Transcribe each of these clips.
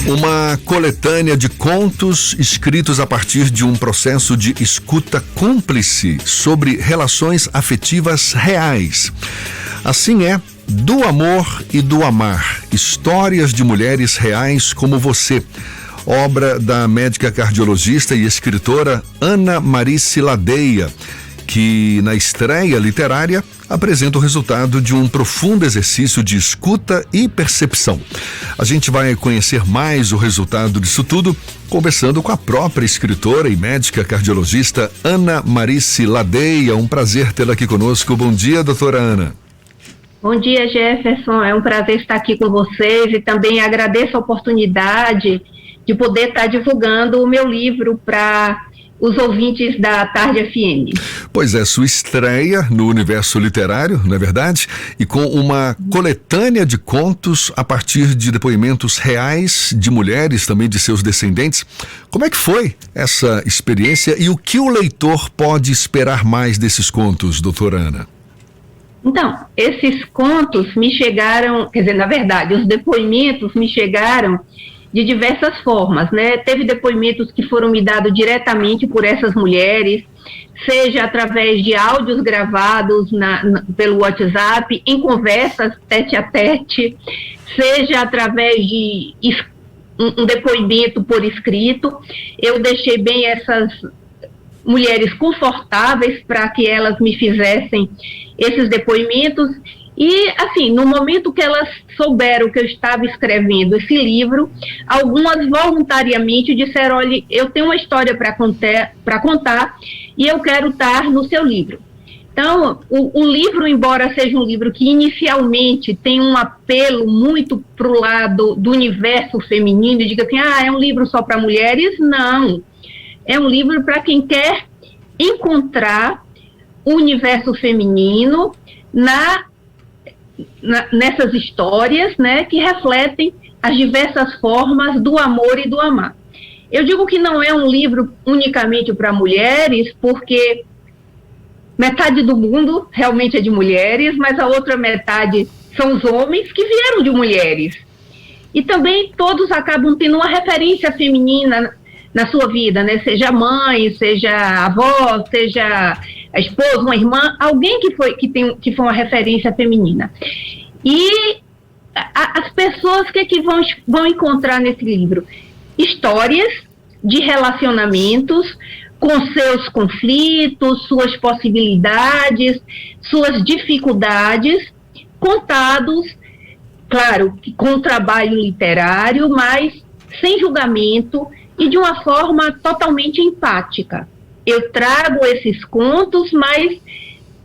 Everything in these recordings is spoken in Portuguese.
Uma coletânea de contos escritos a partir de um processo de escuta cúmplice sobre relações afetivas reais. Assim é Do Amor e do Amar, histórias de mulheres reais como você. Obra da médica cardiologista e escritora Ana Marice Ladeia, que na estreia literária apresenta o resultado de um profundo exercício de escuta e percepção. A gente vai conhecer mais o resultado disso tudo conversando com a própria escritora e médica cardiologista Ana Marice Ladeia. Um prazer tê-la aqui conosco. Bom dia, doutora Ana. Bom dia, Jefferson. É um prazer estar aqui com vocês e também agradeço a oportunidade de poder estar divulgando o meu livro para os ouvintes da Tarde FM. Pois é, sua estreia no universo literário, não é verdade? E com uma coletânea de contos a partir de depoimentos reais de mulheres, também de seus descendentes. Como é que foi essa experiência e o que o leitor pode esperar mais desses contos, doutora Ana? Então, esses contos me chegaram, quer dizer, na verdade, os depoimentos me chegaram de diversas formas, né? Teve depoimentos que foram me dados diretamente por essas mulheres, seja através de áudios gravados pelo WhatsApp, em conversas tete a tete, seja através de um depoimento por escrito. Eu deixei bem essas mulheres confortáveis para que elas me fizessem esses depoimentos. E, assim, no momento que elas souberam que eu estava escrevendo esse livro, algumas voluntariamente disseram: olha, eu tenho uma história para contar e eu quero estar no seu livro. Então, o livro, embora seja um livro que inicialmente tem um apelo muito para o lado do universo feminino, e diga assim, é um livro só para mulheres, não. É um livro para quem quer encontrar o universo feminino nessas histórias, né, que refletem as diversas formas do amor e do amar. Eu digo que não é um livro unicamente para mulheres, porque metade do mundo realmente é de mulheres, mas a outra metade são os homens que vieram de mulheres. E também todos acabam tendo uma referência feminina na sua vida, né? Seja mãe, seja avó, seja a esposa, uma irmã, alguém que foi uma referência feminina. E as pessoas que vão encontrar nesse livro? Histórias de relacionamentos com seus conflitos, suas possibilidades, suas dificuldades, contados, claro, com trabalho literário, mas sem julgamento e de uma forma totalmente empática. Eu trago esses contos, mas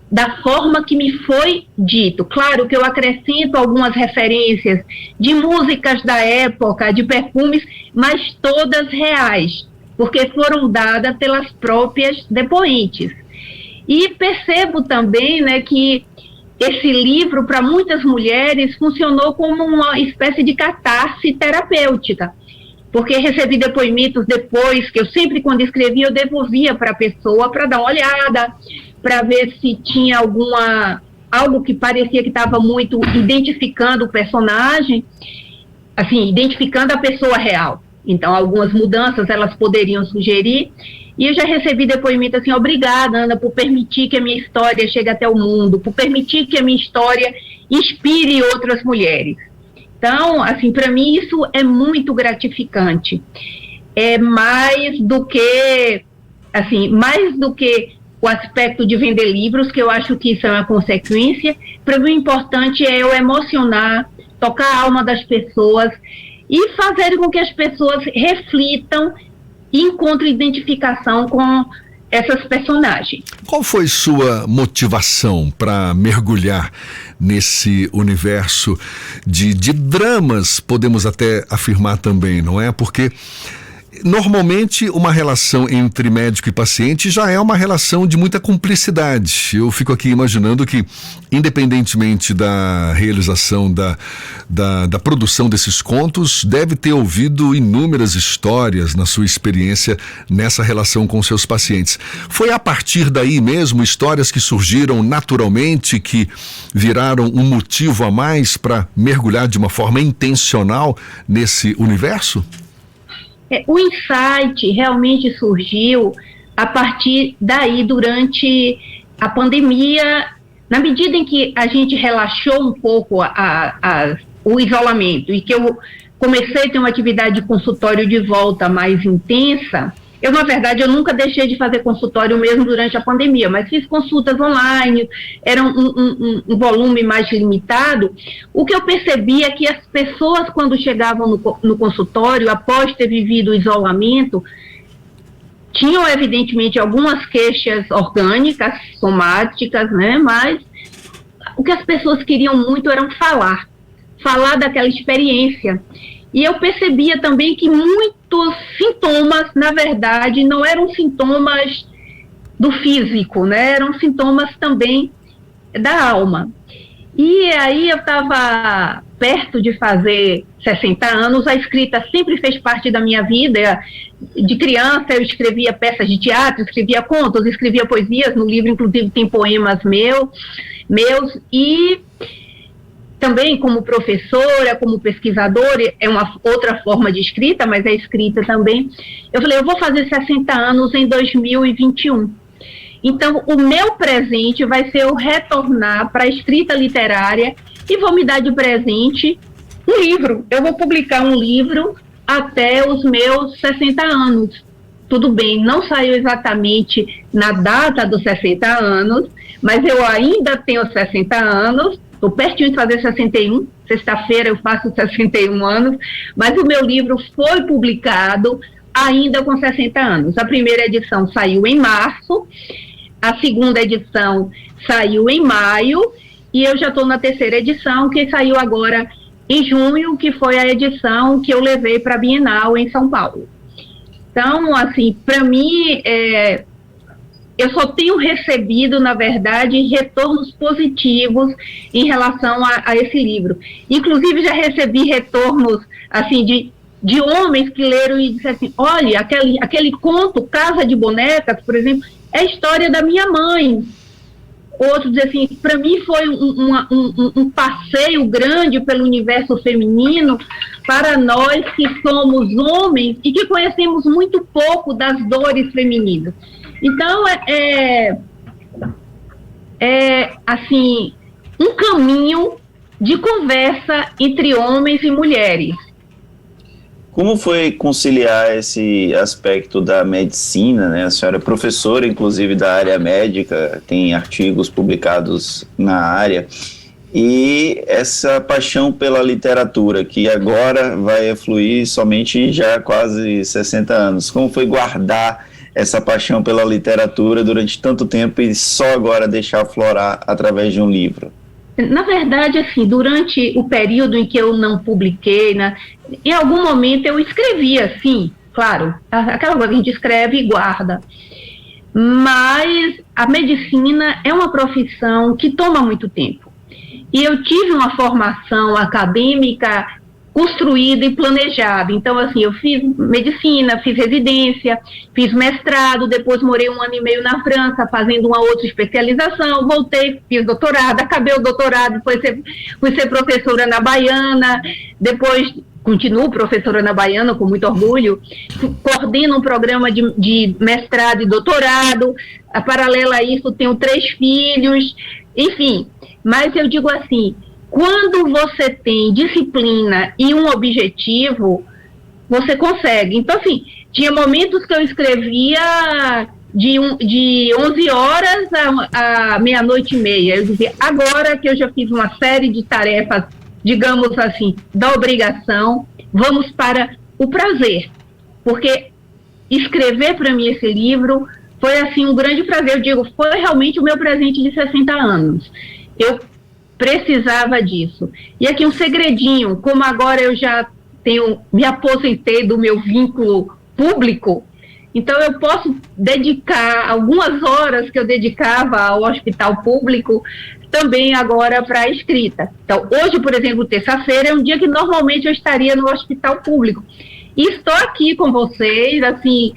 da forma que me foi dito. Claro que eu acrescento algumas referências de músicas da época, de perfumes, mas todas reais, porque foram dadas pelas próprias depoentes. E percebo também, né, que esse livro, para muitas mulheres, funcionou como uma espécie de catarse terapêutica, porque recebi depoimentos depois, que eu sempre, quando escrevia, eu devolvia para a pessoa para dar uma olhada, para ver se tinha algo que parecia que estava muito identificando o personagem, assim, identificando a pessoa real. Então, algumas mudanças elas poderiam sugerir, e eu já recebi depoimento assim: obrigada, Ana, por permitir que a minha história chegue até o mundo, por permitir que a minha história inspire outras mulheres. Então, assim, para mim isso é muito gratificante. É mais do que o aspecto de vender livros, que eu acho que isso é uma consequência. Para mim o importante é eu emocionar, tocar a alma das pessoas e fazer com que as pessoas reflitam e encontrem identificação com essas personagens. Qual foi sua motivação para mergulhar nesse universo de dramas, podemos até afirmar também, não é? Porque Normalmente, uma relação entre médico e paciente já é uma relação de muita cumplicidade. Eu fico aqui imaginando que, independentemente da realização da produção desses contos, deve ter ouvido inúmeras histórias na sua experiência nessa relação com seus pacientes. Foi a partir daí mesmo, histórias que surgiram naturalmente, que viraram um motivo a mais para mergulhar de uma forma intencional nesse universo? O insight realmente surgiu a partir daí, durante a pandemia, na medida em que a gente relaxou um pouco o isolamento e que eu comecei a ter uma atividade de consultório de volta mais intensa. Na verdade, eu nunca deixei de fazer consultório mesmo durante a pandemia, mas fiz consultas online, era um volume mais limitado. O que eu percebi é que as pessoas, quando chegavam no consultório, após ter vivido o isolamento, tinham, evidentemente, algumas queixas orgânicas, somáticas, né? Mas o que as pessoas queriam muito era falar daquela experiência. E eu percebia também que muitos sintomas, na verdade, não eram sintomas do físico, né? Eram sintomas também da alma. E aí eu estava perto de fazer 60 anos, a escrita sempre fez parte da minha vida. De criança eu escrevia peças de teatro, escrevia contos, escrevia poesias. No livro, inclusive, tem poemas meus, e também como professora, como pesquisadora, é uma outra forma de escrita, mas é escrita também. Eu falei, eu vou fazer 60 anos em 2021. Então, o meu presente vai ser eu retornar para a escrita literária e vou me dar de presente um livro. Eu vou publicar um livro até os meus 60 anos. Tudo bem, não saiu exatamente na data dos 60 anos, mas eu ainda tenho 60 anos, estou pertinho de fazer 61, sexta-feira eu faço 61 anos, mas o meu livro foi publicado ainda com 60 anos. A primeira edição saiu em março, a segunda edição saiu em maio, e eu já estou na terceira edição, que saiu agora em junho, que foi a edição que eu levei para a Bienal em São Paulo. Então, assim, para mim, eu só tenho recebido, na verdade, retornos positivos em relação a esse livro. Inclusive, já recebi retornos, assim, de homens que leram e disseram assim, olha, aquele conto, Casa de Bonecas, por exemplo, é a história da minha mãe. Outros dizem assim, para mim foi um passeio grande pelo universo feminino, para nós que somos homens e que conhecemos muito pouco das dores femininas. Então, assim, um caminho de conversa entre homens e mulheres. Como foi conciliar esse aspecto da medicina, né? A senhora é professora, inclusive, da área médica, tem artigos publicados na área, e essa paixão pela literatura, que agora vai fluir somente já há quase 60 anos. Como foi guardar essa paixão pela literatura durante tanto tempo e só agora deixar aflorar através de um livro? Na verdade, assim, durante o período em que eu não publiquei, né, em algum momento eu escrevia, sim, claro, aquela coisa que a gente escreve e guarda. Mas a medicina é uma profissão que toma muito tempo. E eu tive uma formação acadêmica construída e planejada. Então, assim, eu fiz medicina, fiz residência, fiz mestrado, depois morei 1 ano e meio na França fazendo uma outra especialização, voltei, fiz doutorado, acabei o doutorado, fui ser professora na Baiana, depois continuo professora na Baiana com muito orgulho, coordeno um programa de mestrado e doutorado, paralelo a isso tenho 3 filhos, enfim, mas eu digo assim, quando você tem disciplina e um objetivo, você consegue. Então, assim, tinha momentos que eu escrevia de 11 horas a meia-noite e meia. Eu dizia, agora que eu já fiz uma série de tarefas, digamos assim, da obrigação, vamos para o prazer. Porque escrever para mim esse livro foi, assim, um grande prazer. Eu digo, foi realmente o meu presente de 60 anos. Eu precisava disso. E aqui um segredinho, como agora eu já me aposentei do meu vínculo público, então eu posso dedicar algumas horas que eu dedicava ao hospital público também agora para a escrita. Então, hoje, por exemplo, terça-feira, é um dia que normalmente eu estaria no hospital público. E estou aqui com vocês, assim,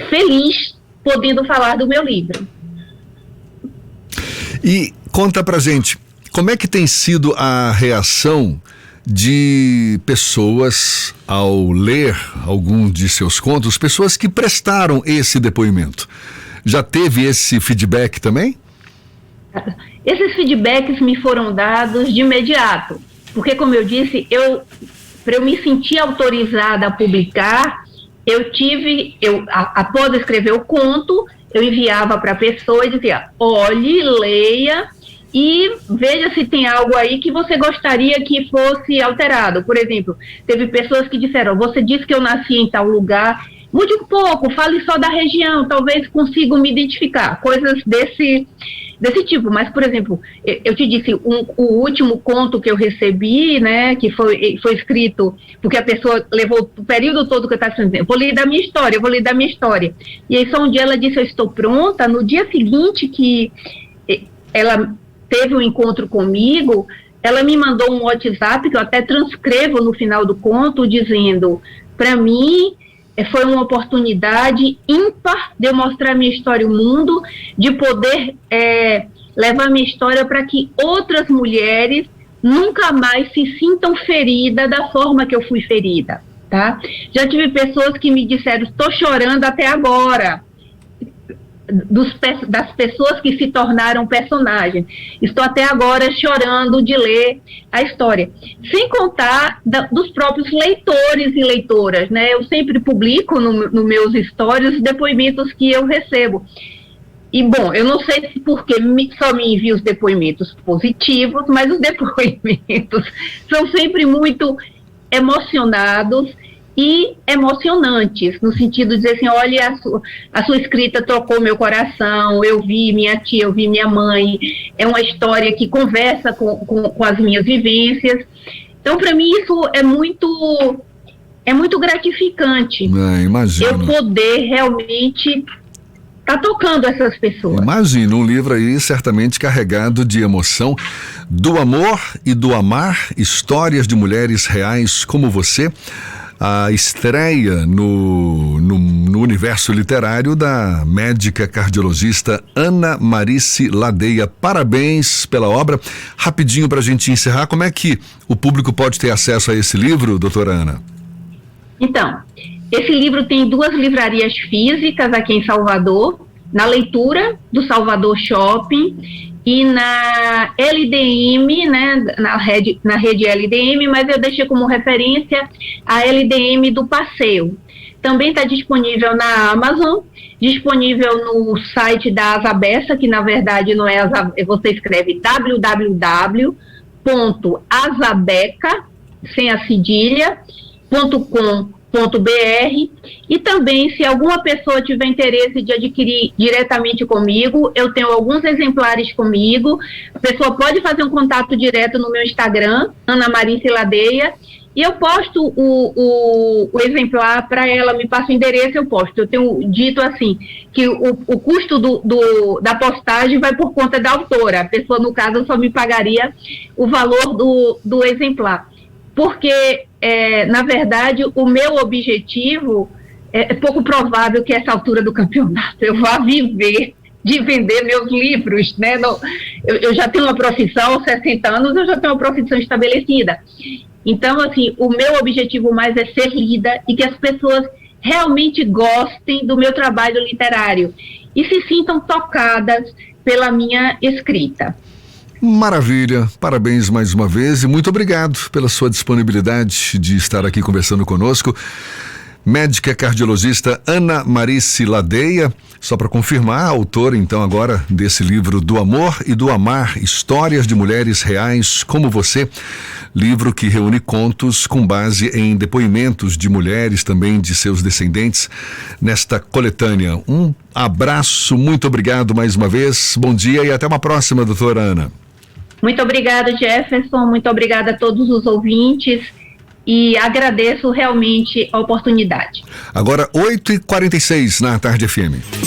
feliz, podendo falar do meu livro. E conta pra gente, como é que tem sido a reação de pessoas ao ler algum de seus contos, pessoas que prestaram esse depoimento? Já teve esse feedback também? Esses feedbacks me foram dados de imediato, porque, como eu disse, para eu me sentir autorizada a publicar, após escrever o conto, eu enviava para a pessoa e dizia: olhe, leia e veja se tem algo aí que você gostaria que fosse alterado. Por exemplo, teve pessoas que disseram: você disse que eu nasci em tal lugar, mude um pouco, fale só da região, talvez consiga me identificar, coisas desse tipo. Mas, por exemplo, eu te disse, o último conto que eu recebi, né, que foi escrito, porque a pessoa levou o período todo que eu estava dizendo: eu vou ler da minha história. E aí só um dia ela disse: eu estou pronta. No dia seguinte que ela teve um encontro comigo, ela me mandou um WhatsApp, que eu até transcrevo no final do conto, dizendo: para mim, foi uma oportunidade ímpar de eu mostrar minha história ao mundo, de poder levar minha história para que outras mulheres nunca mais se sintam feridas da forma que eu fui ferida, tá? Já tive pessoas que me disseram: estou chorando até agora, das pessoas que se tornaram personagens. Estou até agora chorando de ler a história. Sem contar dos próprios leitores e leitoras, né? Eu sempre publico no meus stories os depoimentos que eu recebo. E, bom, eu não sei se porque só me envia os depoimentos positivos, mas os depoimentos são sempre muito emocionados e emocionantes, no sentido de dizer assim: olha, a sua escrita tocou meu coração, eu vi minha tia, eu vi minha mãe, é uma história que conversa com as minhas vivências. Então, para mim, isso é muito gratificante. Imagino. Eu poder realmente estar tocando essas pessoas. Imagino, um livro aí certamente carregado de emoção. Do amor e do amar, histórias de mulheres reais como você. A estreia no universo literário da médica cardiologista Ana Marice Ladeia. Parabéns pela obra. Rapidinho para a gente encerrar, como é que o público pode ter acesso a esse livro, doutora Ana? Então, esse livro tem 2 livrarias físicas aqui em Salvador, na Leitura do Salvador Shopping e na LDM, né, na rede LDM, mas eu deixei como referência a LDM do Passeio. Também está disponível na Amazon, disponível no site da Asabessa, que na verdade não é você escreve www.asabeca, sem a cedilha, .com.br, e também, se alguma pessoa tiver interesse de adquirir diretamente comigo, eu tenho alguns exemplares comigo. A pessoa pode fazer um contato direto no meu Instagram, Ana Marice Ladeia, e eu posto o exemplar para ela, me passa o endereço, eu posto. Eu tenho dito assim, que o custo da postagem vai por conta da autora. A pessoa, no caso, só me pagaria o valor do exemplar. Porque, na verdade, o meu objetivo é pouco provável que essa altura do campeonato eu vá viver de vender meus livros, né? Eu já tenho uma profissão, aos 60 anos eu já tenho uma profissão estabelecida. Então, assim, o meu objetivo mais é ser lida e que as pessoas realmente gostem do meu trabalho literário e se sintam tocadas pela minha escrita. Maravilha, parabéns mais uma vez e muito obrigado pela sua disponibilidade de estar aqui conversando conosco. Médica cardiologista Ana Marice Ladeia, só para confirmar, a autora então agora desse livro Do Amor e do Amar, Histórias de Mulheres Reais como Você, livro que reúne contos com base em depoimentos de mulheres, também de seus descendentes, nesta coletânea. Um abraço, muito obrigado mais uma vez, bom dia e até uma próxima, doutora Ana. Muito obrigada, Jefferson, muito obrigada a todos os ouvintes e agradeço realmente a oportunidade. Agora 8h46 na Tarde FM.